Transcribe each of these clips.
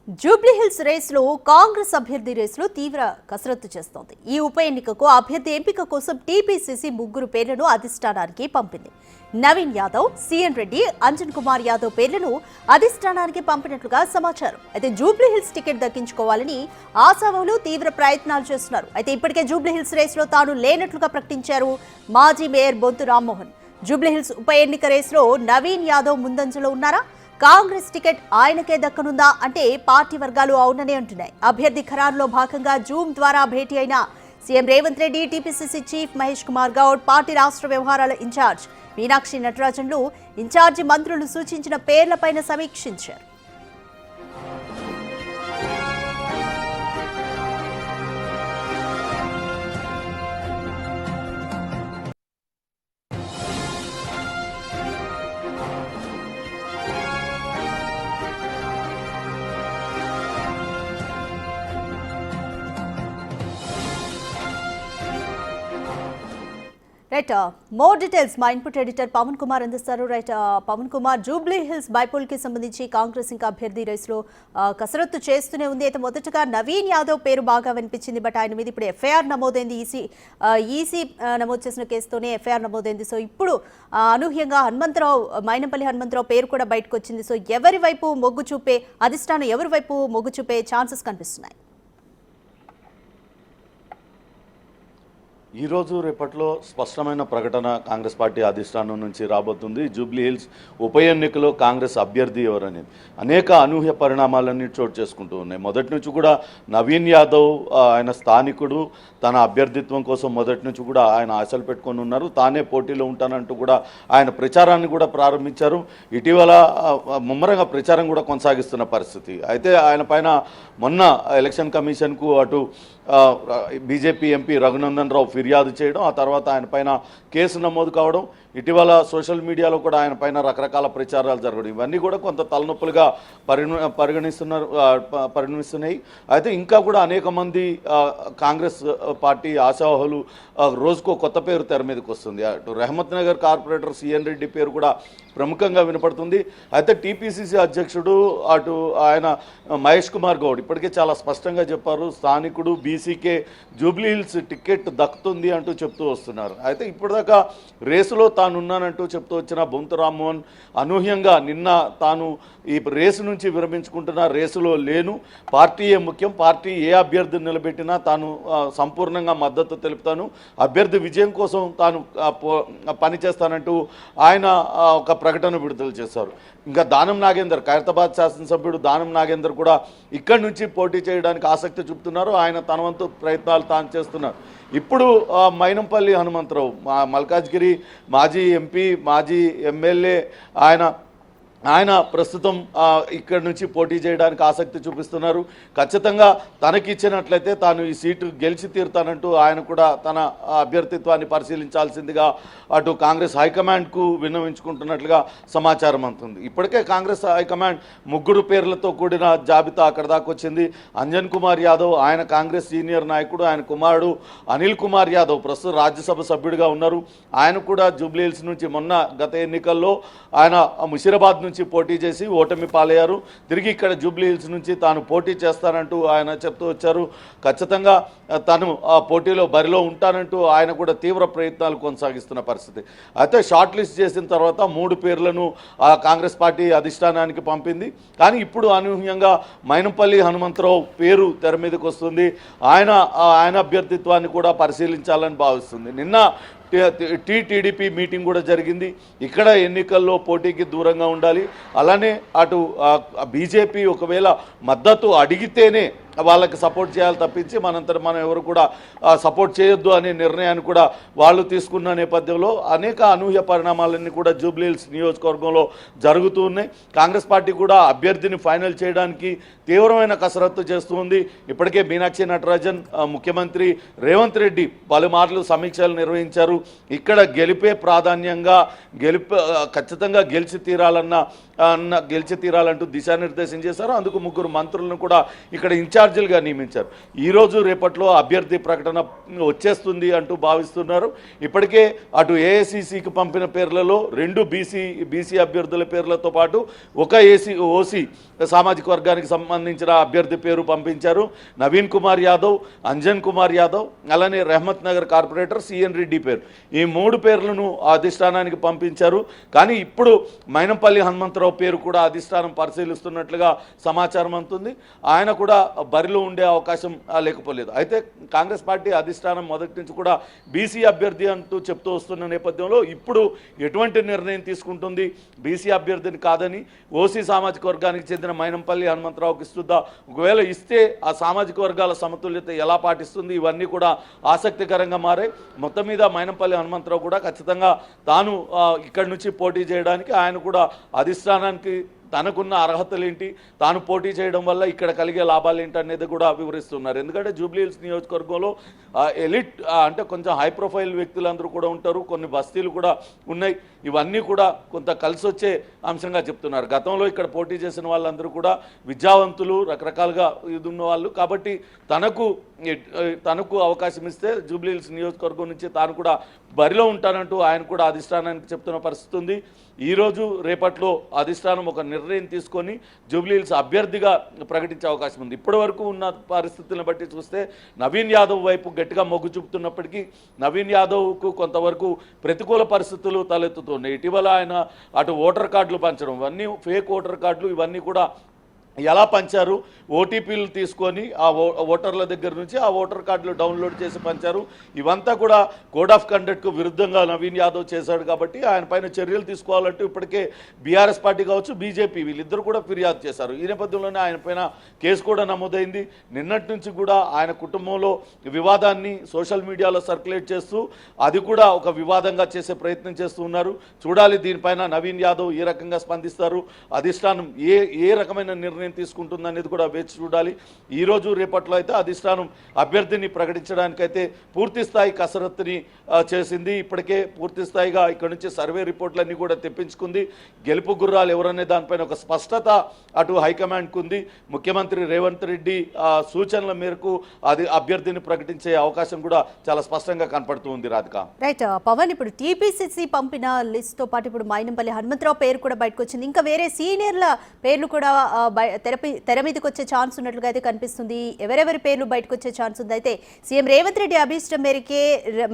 జూబ్లీహిల్స్ రేసులో కాంగ్రెస్ అభ్యర్థి రేసులో తీవ్ర కసరత్తు చేస్తోంది. ఈ ఉప ఎన్నికకు అభ్యర్థి ఎంపిక కోసం టీపీసీసీ 3 పేర్లను అధిష్టానానికి పంపింది. నవీన్ యాదవ్, సిఎన్ రెడ్డి, అంజన్ కుమార్ యాదవ్ పేర్లను అధిష్టానానికి పంపినట్లుగా సమాచారం. అయితే జూబ్లీహిల్స్ టికెట్ దక్కించుకోవాలని ఆశావాహులు తీవ్ర ప్రయత్నాలు చేస్తున్నారు. అయితే ఇప్పటికే జూబ్లీహిల్స్ రేసులో తాను లేనట్లుగా ప్రకటించారు మాజీ మేయర్ బొంతు రామ్మోహన్. జూబ్లీహిల్స్ ఉప ఎన్నిక రేసులో నవీన్ యాదవ్ ముందంజలో ఉన్నారా? కాంగ్రెస్ టికెట్ ఆయనకే దక్కనుందా అంటే పార్టీ వర్గాలు అవుననే అంటున్నాయి. అభ్యర్థి ఖరారులో భాగంగా జూమ్ ద్వారా భేటీ అయిన CM Revanth Reddy, TPCC chief Mahesh Kumar Goud, party రాష్ట్ర వ్యవహారాల ఇన్ఛార్జ్ మీనాక్షి నటరాజన్లు ఇన్ఛార్జి మంత్రులు సూచించిన పేర్లపైన సమీక్షించారు. రైట్, మోర్ డీటెయిల్స్ మా ఇన్పుట్ ఎడిటర్ పవన్ కుమార్ అందిస్తారు. రైట్ పవన్ కుమార్, జూబ్లీ హిల్స్ బైపోల్ కి సంబంధించి కాంగ్రెస్ ఇంకా అభ్యర్థి రేసులో కసరత్తు చేస్తూనే ఉంది. అయితే మొదటగా నవీన్ యాదవ్ పేరు బాగా వినిపించింది, బట్ ఆయన మీద ఇప్పుడు ఎఫ్ఐఆర్ నమోదైంది. ఈసీ నమోదు చేసిన కేసుతోనే ఎఫ్ఐఆర్ నమోదైంది. సో ఇప్పుడు అనూహ్యంగా మైనంపల్లి హనుమంతరావు పేరు కూడా బయటకు వచ్చింది. సో ఎవరి వైపు మొగ్గు చూపే అధిష్టానం, ఎవరి వైపు మొగ్గు చూపే ఛాన్సెస్ కనిపిస్తున్నాయి? ఈరోజు రేపట్లో స్పష్టమైన ప్రకటన కాంగ్రెస్ పార్టీ అధిష్టానం నుంచి రాబోతుంది. జూబ్లీహిల్స్ ఉప ఎన్నికలో కాంగ్రెస్ అభ్యర్థి ఎవరనేది అనేక అనూహ్య పరిణామాలన్నీ చోటు చేసుకుంటూ ఉన్నాయి. మొదటి నుంచి కూడా నవీన్ యాదవ్ ఆయన స్థానికుడు, తన అభ్యర్థిత్వం కోసం మొదటి నుంచి కూడా ఆయన ఆశలు పెట్టుకొని ఉన్నారు. తానే పోటీలో ఉంటానంటూ కూడా ఆయన ప్రచారాన్ని కూడా ప్రారంభించారు. ఇటీవల ముమ్మరంగా ప్రచారం కూడా కొనసాగిస్తున్న పరిస్థితి. అయితే ఆయన పైన మొన్న ఎలక్షన్ కమిషన్కు అటు బీజేపీ ఎంపీ రఘునందన్ రావు ఫిర్యాదు చేయడం, ఆ తర్వాత ఆయన పైన కేసు నమోదు కావడం, ఇటీవల సోషల్ మీడియాలో కూడా ఆయన పైన రకరకాల ప్రచారాలు జరగడం, ఇవన్నీ కూడా కొంత తలనొప్పులుగా పరిగణిస్తున్నాయి. అయితే ఇంకా కూడా అనేక మంది కాంగ్రెస్ పార్టీ ఆశావాహులు రోజుకో కొత్త పేరు తెర మీదకి వస్తుంది. అటు రెహమత్ నగర్ కార్పొరేటర్ సిఎన్ రెడ్డి పేరు కూడా ప్రముఖంగా వినపడుతుంది. అయితే టీపీసీసీ అధ్యక్షుడు అటు ఆయన మహేష్ కుమార్ గౌడ్ ఇప్పటికే చాలా స్పష్టంగా చెప్పారు, స్థానికుడు, బీసీకే జూబ్లీహిల్స్ టికెట్ దక్కుతుంది అంటూ చెప్తూ వస్తున్నారు. అయితే ఇప్పటిదాకా రేసులో తానున్నానంటూ చెప్తూ వచ్చిన బొంతు రామ్మోహన్ అనూహ్యంగా నిన్న తాను ఈ రేసు నుంచి విరమించుకుంటున్న, రేసులో లేను, పార్టీయే ముఖ్యం, పార్టీ ఏ అభ్యర్థిని నిలబెట్టినా తాను సంపూర్ణంగా మద్దతు తెలుపుతాను, అభ్యర్థి విజయం కోసం తాను పనిచేస్తానంటూ ఆయన ఒక ప్రకటన విడుదల చేశారు. ఇంకా దానం నాగేందర్, ఖైరతాబాద్ శాసనసభ్యుడు దానం నాగేందర్ కూడా ఇక్కడి నుంచి పోటీ చేయడానికి ఆసక్తి చూపుతున్నారు. ఆయన తన వంతు ప్రయత్నాలు తాను చేస్తున్నారు. ఇప్పుడు మైనంపల్లి హనుమంతరావు మల్కాజ్గిరి మాజీ ఎంపీ, మాజీ ఎమ్మెల్యే, ఆయన ప్రస్తుతం ఇక్కడి నుంచి పోటీ చేయడానికి ఆసక్తి చూపిస్తున్నారు. ఖచ్చితంగా తనకిచ్చినట్లయితే తాను ఈ సీటు గెలిచి తీరుతానంటూ ఆయన కూడా తన అభ్యర్థిత్వాన్ని పరిశీలించాల్సిందిగా అటు కాంగ్రెస్ హైకమాండ్కు విన్నవించుకుంటున్నట్లుగా సమాచారం అందుతుంది. ఇప్పటికే కాంగ్రెస్ హైకమాండ్ 3 పేర్లతో కూడిన జాబితా అక్కడ దాకా వచ్చింది. అంజన్ కుమార్ యాదవ్ ఆయన కాంగ్రెస్ సీనియర్ నాయకుడు, ఆయన కుమారుడు అనిల్ కుమార్ యాదవ్ ప్రస్తుతం రాజ్యసభ సభ్యుడిగా ఉన్నారు. ఆయన కూడా జూబ్లీహిల్స్ నుంచి మొన్న గత ఎన్నికల్లో ఆయన ముషీరాబాద్ నుంచి పోటీ చేసి ఓటమి పాలయ్యారు. తిరిగి ఇక్కడ జూబ్లీహిల్స్ నుంచి తాను పోటీ చేస్తానంటూ ఆయన చెప్తూ వచ్చారు. ఖచ్చితంగా తను ఆ పోటీలో బరిలో ఉంటానంటూ ఆయన కూడా తీవ్ర ప్రయత్నాలు కొనసాగిస్తున్న పరిస్థితి. అయితే షార్ట్ లిస్ట్ చేసిన తర్వాత 3 పేర్లను కాంగ్రెస్ పార్టీ అధిష్టానానికి పంపింది. కానీ ఇప్పుడు అనూహ్యంగా మైనంపల్లి హనుమంతరావు పేరు తెర మీదకి వస్తుంది. ఆయన అభ్యర్థిత్వాన్ని కూడా పరిశీలించాలని భావిస్తుంది. నిన్న టీడీపీ మీటింగ్ కూడా జరిగింది. ఇక్కడ ఎన్నికల్లో పోటీకి దూరంగా ఉండాలి, అలానే అటు బీజేపీ ఒకవేళ మద్దతు అడిగితేనే వాళ్ళకి సపోర్ట్ చేయాలి తప్పించి మనంతట మనం ఎవరు కూడా సపోర్ట్ చేయొద్దు అనే నిర్ణయాన్ని కూడా వాళ్ళు తీసుకున్న నేపథ్యంలో అనేక అనూహ్య పరిణామాలన్నీ కూడా జూబ్లీహిల్స్ నియోజకవర్గంలో జరుగుతూ ఉన్నాయి. కాంగ్రెస్ పార్టీ కూడా అభ్యర్థిని ఫైనల్ చేయడానికి తీవ్రమైన కసరత్తు చేస్తూ ఉంది. ఇప్పటికే మీనాక్షి నటరాజన్, ముఖ్యమంత్రి రేవంత్ రెడ్డి పలుమార్లు సమీక్షలు నిర్వహించారు. ఇక్కడ గెలిపే ప్రాధాన్యంగా ఖచ్చితంగా గెలిచి తీరాలంటూ దిశానిర్దేశం చేశారు. అందుకు 3 మంత్రులను కూడా ఇక్కడ ఇన్ఛార్జ్ ఇన్ఛార్జీలుగా నియమించారు. ఈరోజు రేపట్లో అభ్యర్థి ప్రకటన వచ్చేస్తుంది అంటూ భావిస్తున్నారు. ఇప్పటికే అటు ఏఐసిసికి పంపిన పేర్లలో 2 బీసీ అభ్యర్థుల పేర్లతో పాటు ఒక ఓసీ సామాజిక వర్గానికి సంబంధించిన అభ్యర్థి పేరు పంపించారు. నవీన్ కుమార్ యాదవ్, అంజన్ కుమార్ యాదవ్, అలానే రెహమత్ నగర్ కార్పొరేటర్ సిఎన్ రెడ్డి పేరు, ఈ 3 పేర్లను అధిష్టానానికి పంపించారు. కానీ ఇప్పుడు మైనంపల్లి హనుమంతరావు పేరు కూడా అధిష్టానం పరిశీలిస్తున్నట్లుగా సమాచారం అందుతుంది. ఆయన కూడా బరిలో ఉండే అవకాశం లేకపోలేదు. అయితే కాంగ్రెస్ పార్టీ అధిష్టానం మొదటి నుంచి కూడా బీసీ అభ్యర్థి అంటూ చెప్తూ వస్తున్న నేపథ్యంలో ఇప్పుడు ఎటువంటి నిర్ణయం తీసుకుంటుంది? బీసీ అభ్యర్థిని కాదని ఓసీ సామాజిక వర్గానికి చెందిన మైనంపల్లి హనుమంతరావుకి ఇస్తుందా? ఒకవేళ ఇస్తే ఆ సామాజిక వర్గాల సమతుల్యత ఎలా పాటిస్తుంది? ఇవన్నీ కూడా ఆసక్తికరంగా మారాయి. మొత్తం మీద మైనంపల్లి హనుమంతరావు కూడా ఖచ్చితంగా తాను ఇక్కడి నుంచి పోటీ చేయడానికి ఆయన కూడా అధిష్టానానికి తనకున్న అర్హతలు ఏంటి, తాను పోటీ చేయడం వల్ల ఇక్కడ కలిగే లాభాలు ఏంటి అనేది కూడా వివరిస్తున్నారు. ఎందుకంటే జూబ్లీహిల్స్ నియోజకవర్గంలో ఎలిట్ అంటే కొంచెం హై ప్రొఫైల్ వ్యక్తులందరూ కూడా ఉంటారు, కొన్ని బస్తీలు కూడా ఉన్నాయి. ఇవన్నీ కూడా కొంత కలిసి వచ్చే అంశంగా చెప్తున్నారు. గతంలో ఇక్కడ పోటీ చేసిన వాళ్ళందరూ కూడా విద్యావంతులు, రకరకాలుగా ఇది ఉన్న వాళ్ళు. కాబట్టి తనకు అవకాశం ఇస్తే జూబ్లీహిల్స్ నియోజకవర్గం నుంచి తాను కూడా బరిలో ఉంటానంటూ ఆయన కూడా అధిష్టానానికి చెప్తున్న పరిస్థితి ఉంది. ఈరోజు రేపట్లో అధిష్టానం ఒక నిర్ణయం తీసుకొని జూబ్లీహిల్స్ అభ్యర్థిగా ప్రకటించే అవకాశం ఉంది. ఇప్పటి వరకు ఉన్న పరిస్థితులను బట్టి చూస్తే నవీన్ యాదవ్ వైపు గట్టిగా మొగ్గు చూపుతున్నప్పటికీ నవీన్ యాదవ్కు కొంతవరకు ప్రతికూల పరిస్థితులు తలెత్తుతున్నాయి. ఇటీవల ఆయన అటు ఓటర్ కార్డులు పంచడం, ఇవన్నీ ఫేక్ ఓటర్ కార్డులు, ఇవన్నీ కూడా ఎలా పంచారు? ఓటీపీలు తీసుకొని ఆ ఓటర్ల దగ్గర నుంచి ఆ ఓటర్ కార్డులు డౌన్లోడ్ చేసి పంచారు. ఇవంతా కూడా కోడ్ ఆఫ్ కండక్ట్కు విరుద్ధంగా నవీన్ యాదవ్ చేశాడు. కాబట్టి ఆయన పైన చర్యలు తీసుకోవాలంటూ ఇప్పటికే బీఆర్ఎస్ పార్టీ కావచ్చు, బీజేపీ వీళ్ళిద్దరూ కూడా ఫిర్యాదు చేశారు. ఈ నేపథ్యంలోనే ఆయన పైన కేసు కూడా నమోదైంది. నిన్నటి నుంచి కూడా ఆయన కుటుంబంలో వివాదాన్ని సోషల్ మీడియాలో సర్క్యులేట్ చేస్తూ అది కూడా ఒక వివాదంగా చేసే ప్రయత్నం చేస్తూ ఉన్నారు. చూడాలి దీనిపైన నవీన్ యాదవ్ ఏ రకంగా స్పందిస్తారు, అధిష్టానం ఏ రకమైన నిర్ణయం తీసుకుంటుందనేది కూడా వేచి చూడాలి. ఈరోజు రేపట్లో అయితే అధిష్టానం అభ్యర్థిని ప్రకటించడానికైతే పూర్తి స్థాయి కసరత్తుని చేసింది. ఇప్పటికే పూర్తి స్థాయిగా ఇక్కడ నుంచి సర్వే రిపోర్ట్లన్నీ కూడా తెప్పించుకుంది. గెలుపు గుర్రాలు ఎవరనే దానిపైన ఒక స్పష్టత అటు హైకమాండ్కు ఉంది. ముఖ్యమంత్రి రేవంత్ రెడ్డి సూచనల మేరకు అది అభ్యర్థిని ప్రకటించే అవకాశం కూడా చాలా స్పష్టంగా కనపడుతూ ఉంది. రాధిక, రైట్ పవన్, ఇప్పుడు టీపీసీసీ పంపిన లిస్ట్ తో పాటు ఇప్పుడు మైనంపల్లి హనుమంతరావు పేరు కూడా బయటకు వచ్చింది. ఇంకా వేరే సీనియర్ల పేర్లు కూడా తెర మీదకి వచ్చే ఛాన్స్ ఉన్నట్లుగా అయితే కనిపిస్తుంది. ఎవరెవరి పేర్లు బయటకు వచ్చే ఛాన్స్ ఉంది? అయితే సీఎం రేవంత్ రెడ్డి అభీష్టం మేరకే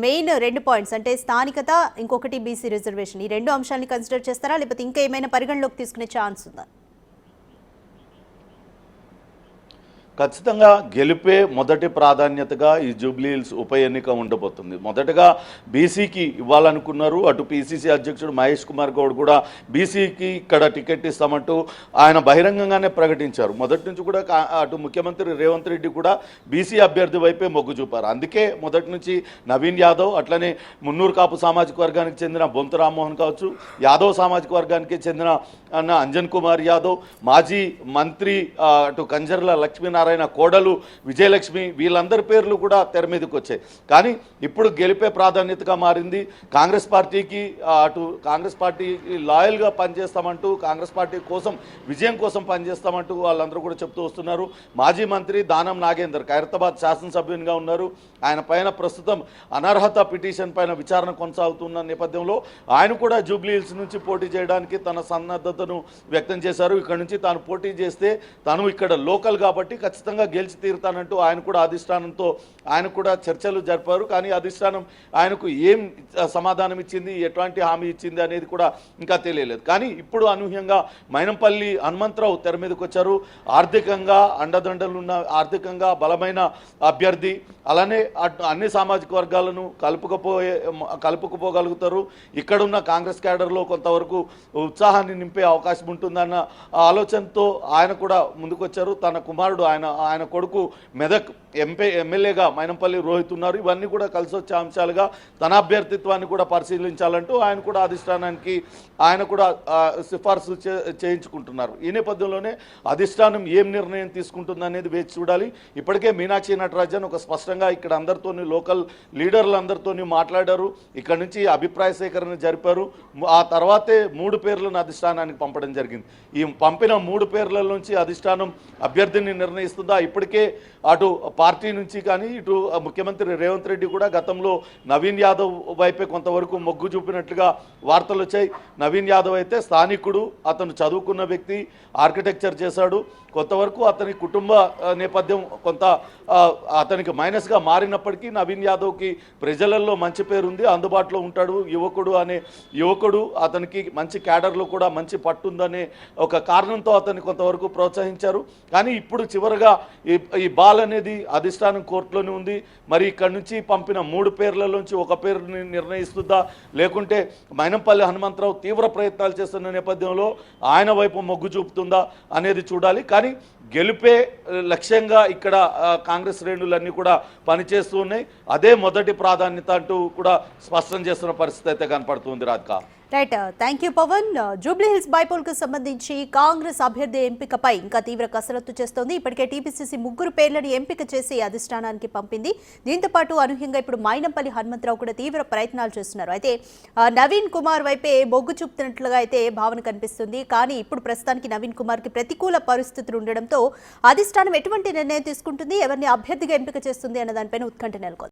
మెయిన్ 2 పాయింట్స్ అంటే స్థానికత, ఇంకొకటి బీసీ రిజర్వేషన్, ఈ 2 అంశాలని కన్సిడర్ చేస్తారా, లేకపోతే ఇంకా ఏమైనా పరిగణలోకి తీసుకునే ఛాన్స్ ఉందా? ఖచ్చితంగా గెలిపే మొదటి ప్రాధాన్యతగా ఈ జూబ్లీహిల్స్ ఉప ఎన్నిక ఉండబోతుంది. మొదటగా బీసీకి ఇవ్వాలనుకున్నారు. అటు పిసిసి అధ్యక్షుడు మహేష్ కుమార్ గౌడ్ కూడా బీసీకి ఇక్కడ టికెట్ ఇస్తామంటూ ఆయన బహిరంగంగానే ప్రకటించారు. మొదటి నుంచి కూడా అటు ముఖ్యమంత్రి రేవంత్ రెడ్డి కూడా బీసీ అభ్యర్థి వైపే మొగ్గు చూపారు. అందుకే మొదటి నుంచి నవీన్ యాదవ్, అట్లనే మున్నూరు కాపు సామాజిక వర్గానికి చెందిన బొంతు రామ్మోహన్ కావచ్చు, యాదవ్ సామాజిక వర్గానికి చెందిన అంజన్ కుమార్ యాదవ్, మాజీ మంత్రి అటు కంజర్ల లక్ష్మీనారాయణ కోడలు విజయలక్ష్మి, వీళ్ళందరి పేర్లు కూడా తెర మీదకి వచ్చాయి. కానీ ఇప్పుడు గెలిపే ప్రాధాన్యతగా మారింది. కాంగ్రెస్ పార్టీకి అటు కాంగ్రెస్ పార్టీ లాయల్గా పనిచేస్తామంటూ, కాంగ్రెస్ పార్టీ కోసం విజయం కోసం పనిచేస్తామంటూ వాళ్ళందరూ కూడా చెప్తూ వస్తున్నారు. మాజీ మంత్రి దానం నాగేందర్ ఖైరతాబాద్ శాసనసభ్యునిగా ఉన్నారు. ఆయన పైన ప్రస్తుతం అనర్హత పిటిషన్ పైన విచారణ కొనసాగుతున్న నేపథ్యంలో ఆయన కూడా జూబ్లీహిల్స్ నుంచి పోటీ చేయడానికి తన సన్నద్ధతను వ్యక్తం చేశారు. ఇక్కడ నుంచి తాను పోటీ చేస్తే తాను ఇక్కడ లోకల్ కాబట్టి ఖచ్చితంగా గెలిచి తీరుతానంటూ ఆయన కూడా అధిష్టానంతో ఆయన కూడా చర్చలు జరిపారు. కానీ అధిష్టానం ఆయనకు ఏం సమాధానం ఇచ్చింది, ఎట్లాంటి హామీ ఇచ్చింది అనేది కూడా ఇంకా తెలియలేదు. కానీ ఇప్పుడు అనూహ్యంగా మైనంపల్లి హనుమంతరావు తెర మీదకి వచ్చారు. ఆర్థికంగా అండదండలున్న, ఆర్థికంగా బలమైన అభ్యర్థి, అలానే అన్ని సామాజిక వర్గాలను కలుపుకుపోగలుగుతారు. ఇక్కడున్న కాంగ్రెస్ క్యాడర్లో కొంతవరకు ఉత్సాహాన్ని నింపే అవకాశం ఉంటుందన్న ఆలోచనతో ఆయన కూడా ముందుకొచ్చారు. తన కుమారుడు ఆయన కొడుకు మెదక్ ఎమ్మెల్యేగా మైనంపల్లి రోహిత్ ఉన్నారు. ఇవన్నీ కూడా కలిసి వచ్చే అంశాలుగా తన అభ్యర్థిత్వాన్ని కూడా పరిశీలించాలంటూ ఆయన కూడా అధిష్టానానికి ఆయన కూడా సిఫార్సు చేయించుకుంటున్నారు. ఈ నేపథ్యంలోనే అధిష్టానం ఏం నిర్ణయం తీసుకుంటుందనేది వేచి చూడాలి. ఇప్పటికే మీనాక్షి నటరాజన్ ఒక స్పష్టంగా ఇక్కడ అందరితోని లోకల్ లీడర్లందరితోని మాట్లాడారు. ఇక్కడ నుంచి అభిప్రాయ సేకరణ జరిపారు. ఆ తర్వాతే 3 పేర్లను అధిష్టానానికి పంపడం జరిగింది. ఈ పంపిన 3 పేర్ల నుంచి అధిష్టానం అభ్యర్థిని నిర్ణయిస్తుంది. నిర్ణయిస్తుందా? ఇప్పటికే అటు పార్టీ నుంచి కానీ ఇటు ముఖ్యమంత్రి రేవంత్ రెడ్డి కూడా గతంలో నవీన్ యాదవ్ వైపే కొంతవరకు మొగ్గు చూపినట్లుగా వార్తలు వచ్చాయి. నవీన్ యాదవ్ అయితే స్థానికుడు, అతను చదువుకున్న వ్యక్తి, ఆర్కిటెక్చర్ చేశాడు. కొంతవరకు అతని కుటుంబ నేపథ్యం కొంత అతనికి మైనస్గా మారినప్పటికీ నవీన్ యాదవ్కి ప్రజలలో మంచి పేరుంది, అందుబాటులో ఉంటాడు, యువకుడు అతనికి మంచి క్యాడర్లో కూడా మంచి పట్టుందనే ఒక కారణంతో అతన్ని కొంతవరకు ప్రోత్సహించారు. కానీ ఇప్పుడు చివరగా ఈ బాల్ అనేది అధిష్టానం కోర్టులోనే ఉంది. మరి ఇక్కడి నుంచి పంపిన 3 పేర్లలోంచి ఒక పేరుని నిర్ణయిస్తుందా, లేకుంటే మైనంపల్లి హనుమంతరావు తీవ్ర ప్రయత్నాలు చేస్తున్న నేపథ్యంలో ఆయన వైపు మొగ్గు చూపుతుందా అనేది చూడాలి. కానీ గెలుపే లక్ష్యంగా ఇక్కడ కాంగ్రెస్ శ్రేణులన్నీ కూడా పనిచేస్తూ ఉన్నాయి. అదే మొదటి ప్రాధాన్యత అంటూ కూడా స్పష్టం చేస్తున్న పరిస్థితి అయితే కనపడుతుంది. Radhika, right, thank you Pavan. Jubilee Hills bypoll కు సంబంధించి కాంగ్రెస్ అభ్యర్థి ఎంపికపై ఇంకా తీవ్ర కసరత్తు చేస్తోంది. ఇప్పటికే టీపీసీసీ 3 పేర్లను ఎంపిక చేసి అధిష్టానానికి పంపింది. దీంతో పాటు అనూహ్యంగా ఇప్పుడు మైనంపల్లి హనుమంతరావు కూడా తీవ్ర ప్రయత్నాలు చేస్తున్నారు. అయితే నవీన్ కుమార్ వైపే మొగ్గు చూపుతున్నట్లుగా అయితే భావన కనిపిస్తుంది. కానీ ఇప్పుడు ప్రస్తుతానికి నవీన్ కుమార్ కి ప్రతికూల పరిస్థితులు ఉండడంతో అధిష్టానం ఎటువంటి నిర్ణయం తీసుకుంటుంది, ఎవరిని అభ్యర్థిగా ఎంపిక చేస్తుంది అన్న దానిపైన ఉత్కంఠ నెలకొంది.